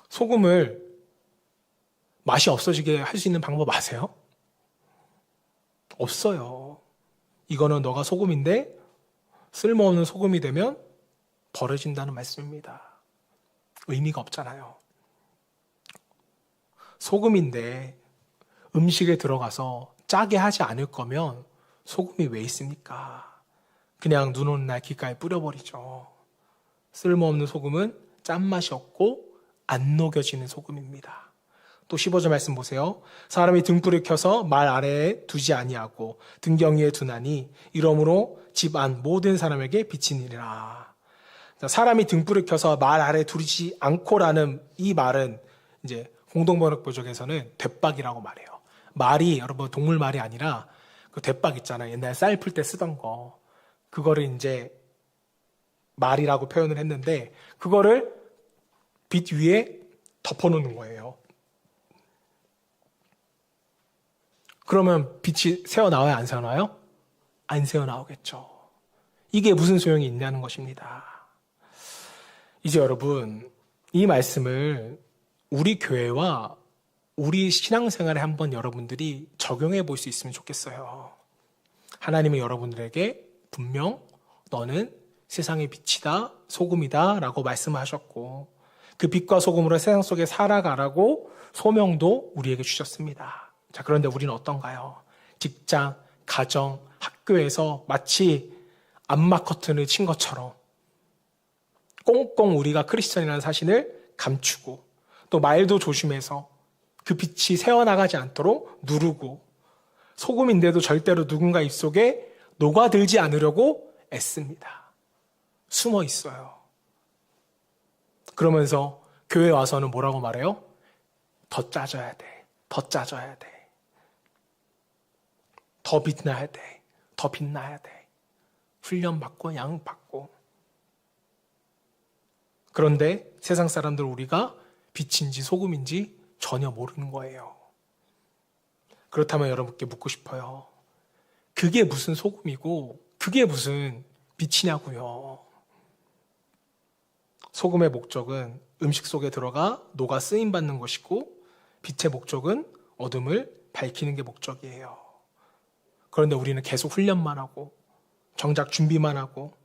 [SPEAKER 1] 소금을 맛이 없어지게 할 수 있는 방법 아세요? 없어요. 이거는 너가 소금인데 쓸모없는 소금이 되면 버려진다는 말씀입니다. 의미가 없잖아요. 소금인데 음식에 들어가서 짜게 하지 않을 거면 소금이 왜 있습니까? 그냥 눈 오는 날 귓가에 뿌려버리죠. 쓸모없는 소금은 짠맛이 없고 안 녹여지는 소금입니다. 또 15절 말씀 보세요. 사람이 등불을 켜서 말 아래에 두지 아니하고 등경위에 두나니 이러므로 집 안 모든 사람에게 비치니라. 사람이 등불을 켜서 말 아래에 두지 않고라는 이 말은 이제 공동번역본적에서는 대박이라고 말해요. 말이 여러분 동물 말이 아니라 그 대박 있잖아요. 옛날 쌀 풀 때 쓰던 거. 그거를 이제 말이라고 표현을 했는데 그거를 빛 위에 덮어놓는 거예요. 그러면 빛이 새어나와야 안 새어나와요? 안 새어나오겠죠. 이게 무슨 소용이 있냐는 것입니다. 이제 여러분, 이 말씀을 우리 교회와 우리 신앙생활에 한번 여러분들이 적용해 볼 수 있으면 좋겠어요. 하나님은 여러분들에게 분명 너는 세상의 빛이다, 소금이다 라고 말씀하셨고 그 빛과 소금으로 세상 속에 살아가라고 소명도 우리에게 주셨습니다. 자, 그런데 우리는 어떤가요? 직장, 가정, 학교에서 마치 암막 커튼을 친 것처럼 꽁꽁 우리가 크리스천이라는 사실을 감추고 또 말도 조심해서 그 빛이 새어나가지 않도록 누르고 소금인데도 절대로 누군가 입속에 녹아들지 않으려고 애씁니다. 숨어 있어요. 그러면서 교회 와서는 뭐라고 말해요? 더 짜져야 돼. 더 짜져야 돼. 더 빛나야 돼. 더 빛나야 돼. 훈련받고 양육받고. 그런데 세상 사람들 우리가 빛인지 소금인지 전혀 모르는 거예요. 그렇다면 여러분께 묻고 싶어요. 그게 무슨 소금이고 그게 무슨 빛이냐고요. 소금의 목적은 음식 속에 들어가 녹아 쓰임받는 것이고 빛의 목적은 어둠을 밝히는 게 목적이에요. 그런데 우리는 계속 훈련만 하고 정작 준비만 하고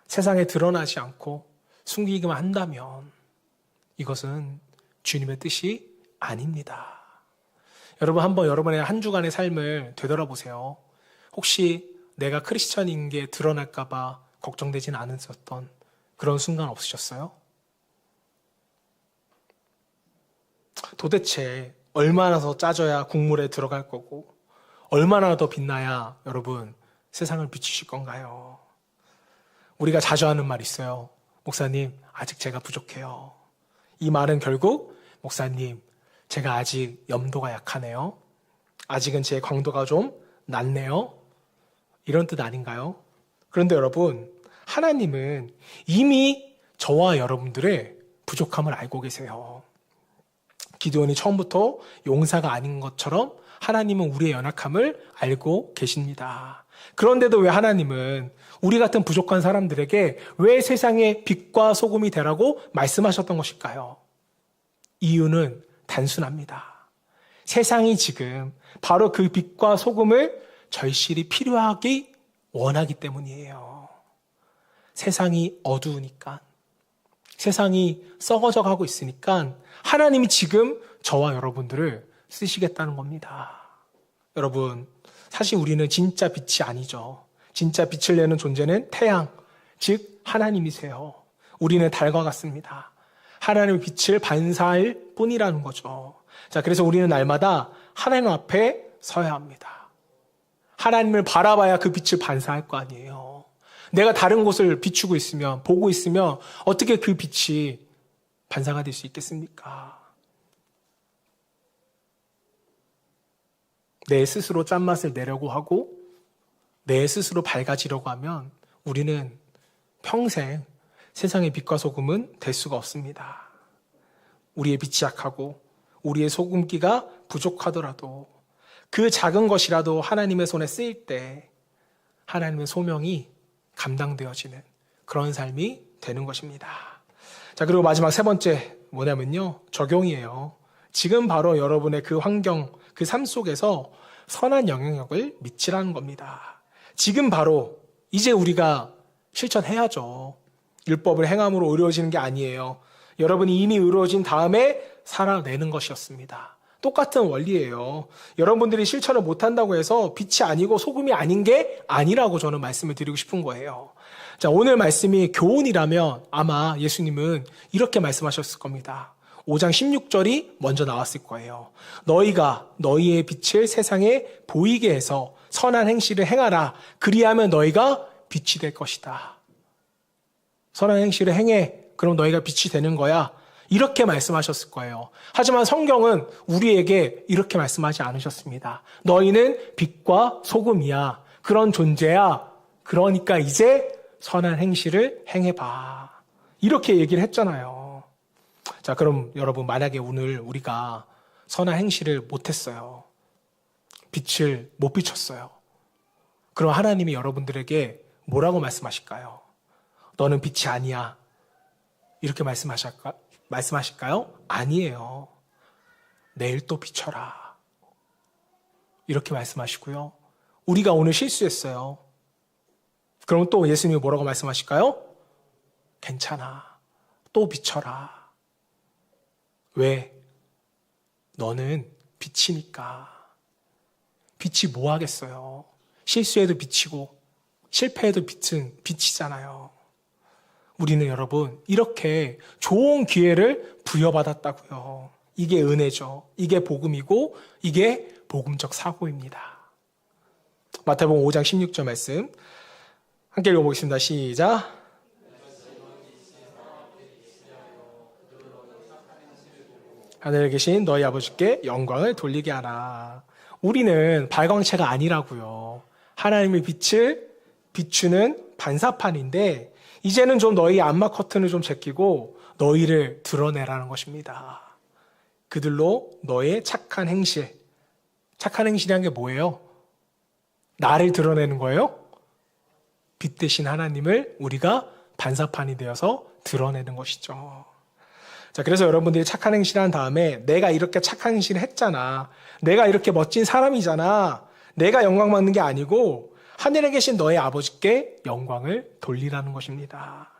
[SPEAKER 1] 세상에 드러나지 않고 숨기기만 한다면 이것은 주님의 뜻이 아닙니다. 여러분 한번 여러분의 한 주간의 삶을 되돌아보세요. 혹시 내가 크리스천인 게 드러날까 봐 걱정되지는 않으셨던 그런 순간 없으셨어요? 도대체 얼마나 더 짜져야 국물에 들어갈 거고 얼마나 더 빛나야 여러분 세상을 비추실 건가요? 우리가 자주 하는 말 있어요. 목사님, 아직 제가 부족해요. 이 말은 결국 목사님, 제가 아직 염도가 약하네요. 아직은 제 광도가 좀 낮네요. 이런 뜻 아닌가요? 그런데 여러분, 하나님은 이미 저와 여러분들의 부족함을 알고 계세요. 기드온이 처음부터 용사가 아닌 것처럼 하나님은 우리의 연약함을 알고 계십니다. 그런데도 왜 하나님은 우리 같은 부족한 사람들에게 왜 세상의 빛과 소금이 되라고 말씀하셨던 것일까요? 이유는 단순합니다. 세상이 지금 바로 그 빛과 소금을 절실히 필요하기 원하기 때문이에요. 세상이 어두우니까, 세상이 썩어져 가고 있으니까 하나님이 지금 저와 여러분들을 쓰시겠다는 겁니다. 여러분, 사실 우리는 진짜 빛이 아니죠. 진짜 빛을 내는 존재는 태양, 즉 하나님이세요. 우리는 달과 같습니다. 하나님의 빛을 반사할 뿐이라는 거죠. 자, 그래서 우리는 날마다 하나님 앞에 서야 합니다. 하나님을 바라봐야 그 빛을 반사할 거 아니에요. 내가 다른 곳을 비추고 있으면, 보고 있으면 어떻게 그 빛이 반사가 될 수 있겠습니까? 내 스스로 짠맛을 내려고 하고 내 스스로 밝아지려고 하면 우리는 평생 세상의 빛과 소금은 될 수가 없습니다. 우리의 빛이 약하고 우리의 소금기가 부족하더라도 그 작은 것이라도 하나님의 손에 쓰일 때 하나님의 소명이 감당되어지는 그런 삶이 되는 것입니다. 자, 그리고 마지막 세 번째 뭐냐면요, 적용이에요. 지금 바로 여러분의 그 환경, 그 삶 속에서 선한 영향력을 미치라는 겁니다. 지금 바로 이제 우리가 실천해야죠. 율법을 행함으로 의로워지는 게 아니에요. 여러분이 이미 의로워진 다음에 살아내는 것이었습니다. 똑같은 원리예요. 여러분들이 실천을 못한다고 해서 빛이 아니고 소금이 아닌 게 아니라고 저는 말씀을 드리고 싶은 거예요. 자, 오늘 말씀이 교훈이라면 아마 예수님은 이렇게 말씀하셨을 겁니다. 5장 16절이 먼저 나왔을 거예요. 너희가 너희의 빛을 세상에 보이게 해서 선한 행실을 행하라. 그리하면 너희가 빛이 될 것이다. 선한 행실을 행해. 그럼 너희가 빛이 되는 거야. 이렇게 말씀하셨을 거예요. 하지만 성경은 우리에게 이렇게 말씀하지 않으셨습니다. 너희는 빛과 소금이야. 그런 존재야. 그러니까 이제 선한 행실을 행해봐. 이렇게 얘기를 했잖아요. 자, 그럼 여러분, 만약에 오늘 우리가 선한 행실을 못했어요. 빛을 못 비췄어요. 그럼 하나님이 여러분들에게 뭐라고 말씀하실까요? 너는 빛이 아니야. 이렇게 말씀하실까요? 아니에요. 내일 또 비춰라. 이렇게 말씀하시고요. 우리가 오늘 실수했어요. 그럼 또 예수님이 뭐라고 말씀하실까요? 괜찮아. 또 비춰라. 왜? 너는 빛이니까. 빛이 뭐 하겠어요? 실수해도 빛이고 실패해도 빛은 빛이잖아요. 우리는 여러분 이렇게 좋은 기회를 부여받았다고요. 이게 은혜죠. 이게 복음이고 이게 복음적 사고입니다. 마태복음 5장 16절 말씀 함께 읽어보겠습니다. 시작. 하늘에 계신 너희 아버지께 영광을 돌리게 하라. 우리는 발광체가 아니라고요. 하나님의 빛을 비추는 반사판인데 이제는 좀 너희 안마 커튼을 좀 제끼고 너희를 드러내라는 것입니다. 그들로 너의 착한 행실. 착한 행실이란 게 뭐예요? 나를 드러내는 거예요? 빛 대신 하나님을 우리가 반사판이 되어서 드러내는 것이죠. 자, 그래서 여러분들이 착한 행실을 한 다음에 내가 이렇게 착한 행실을 했잖아. 내가 이렇게 멋진 사람이잖아. 내가 영광 받는 게 아니고 하늘에 계신 너의 아버지께 영광을 돌리라는 것입니다.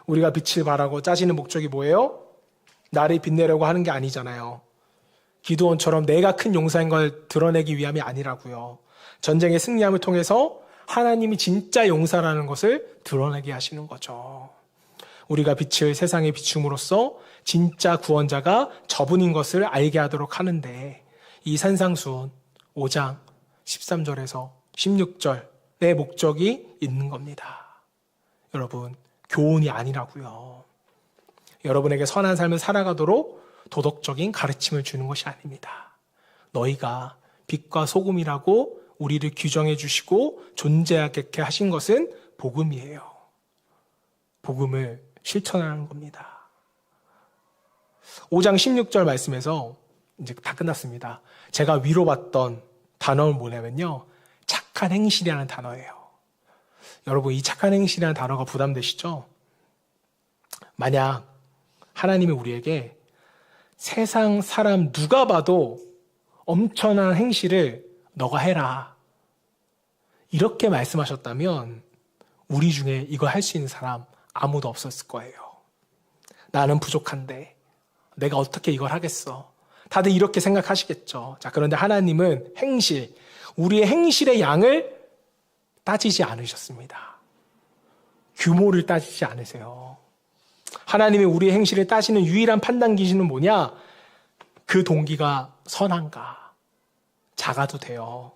[SPEAKER 1] 우리가 빛을 발하고 짜지는 목적이 뭐예요? 나를 빛내려고 하는 게 아니잖아요. 기드온처럼 내가 큰 용사인 걸 드러내기 위함이 아니라고요. 전쟁의 승리함을 통해서 하나님이 진짜 용사라는 것을 드러내게 하시는 거죠. 우리가 빛을 세상에 비춤으로써 진짜 구원자가 저분인 것을 알게 하도록 하는데 이 산상수훈 5장 13절에서 16절의 목적이 있는 겁니다. 여러분, 교훈이 아니라고요. 여러분에게 선한 삶을 살아가도록 도덕적인 가르침을 주는 것이 아닙니다. 너희가 빛과 소금이라고 우리를 규정해 주시고 존재하게 하신 것은 복음이에요. 복음을 실천하는 겁니다. 5장 16절 말씀에서 이제 다 끝났습니다. 제가 위로받던 단어는 뭐냐면요. 착한 행실이라는 단어예요. 여러분, 이 착한 행실이라는 단어가 부담되시죠? 만약 하나님이 우리에게 세상 사람 누가 봐도 엄청난 행실을 너가 해라. 이렇게 말씀하셨다면 우리 중에 이거 할 수 있는 사람 아무도 없었을 거예요. 나는 부족한데 내가 어떻게 이걸 하겠어. 다들 이렇게 생각하시겠죠. 자, 그런데 하나님은 행실, 우리의 행실의 양을 따지지 않으셨습니다. 규모를 따지지 않으세요. 하나님이 우리의 행실을 따지는 유일한 판단 기준은 뭐냐? 그 동기가 선한가? 작아도 돼요.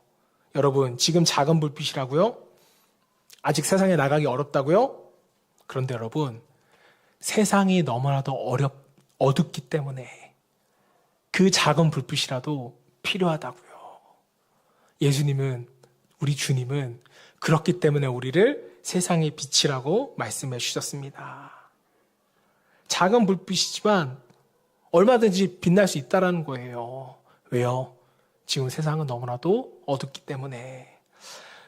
[SPEAKER 1] 여러분, 지금 작은 불빛이라고요? 아직 세상에 나가기 어렵다고요? 그런데 여러분, 세상이 너무나도 어둡기 때문에 그 작은 불빛이라도 필요하다고요. 예수님은, 우리 주님은 그렇기 때문에 우리를 세상의 빛이라고 말씀해 주셨습니다. 작은 불빛이지만 얼마든지 빛날 수 있다는 거예요. 왜요? 지금 세상은 너무나도 어둡기 때문에.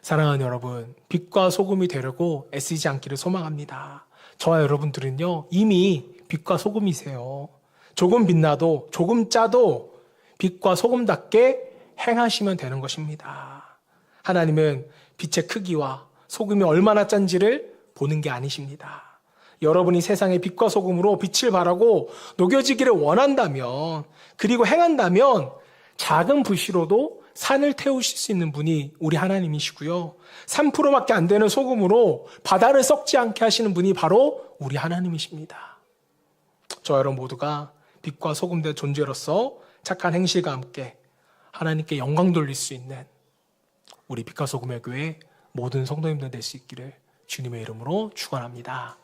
[SPEAKER 1] 사랑하는 여러분, 빛과 소금이 되려고 애쓰지 않기를 소망합니다. 저와 여러분들은요, 이미 빛과 소금이세요. 조금 빛나도, 조금 짜도 빛과 소금답게 행하시면 되는 것입니다. 하나님은 빛의 크기와 소금이 얼마나 짠지를 보는 게 아니십니다. 여러분이 세상의 빛과 소금으로 빛을 발하고 녹여지기를 원한다면, 그리고 행한다면 작은 불씨로도 산을 태우실 수 있는 분이 우리 하나님이시고요. 3%밖에 안 되는 소금으로 바다를 썩지 않게 하시는 분이 바로 우리 하나님이십니다. 저 여러분 모두가 빛과 소금된 존재로서 착한 행실과 함께 하나님께 영광 돌릴 수 있는 우리 빛과 소금의 교회 모든 성도님들 될 수 있기를 주님의 이름으로 축원합니다.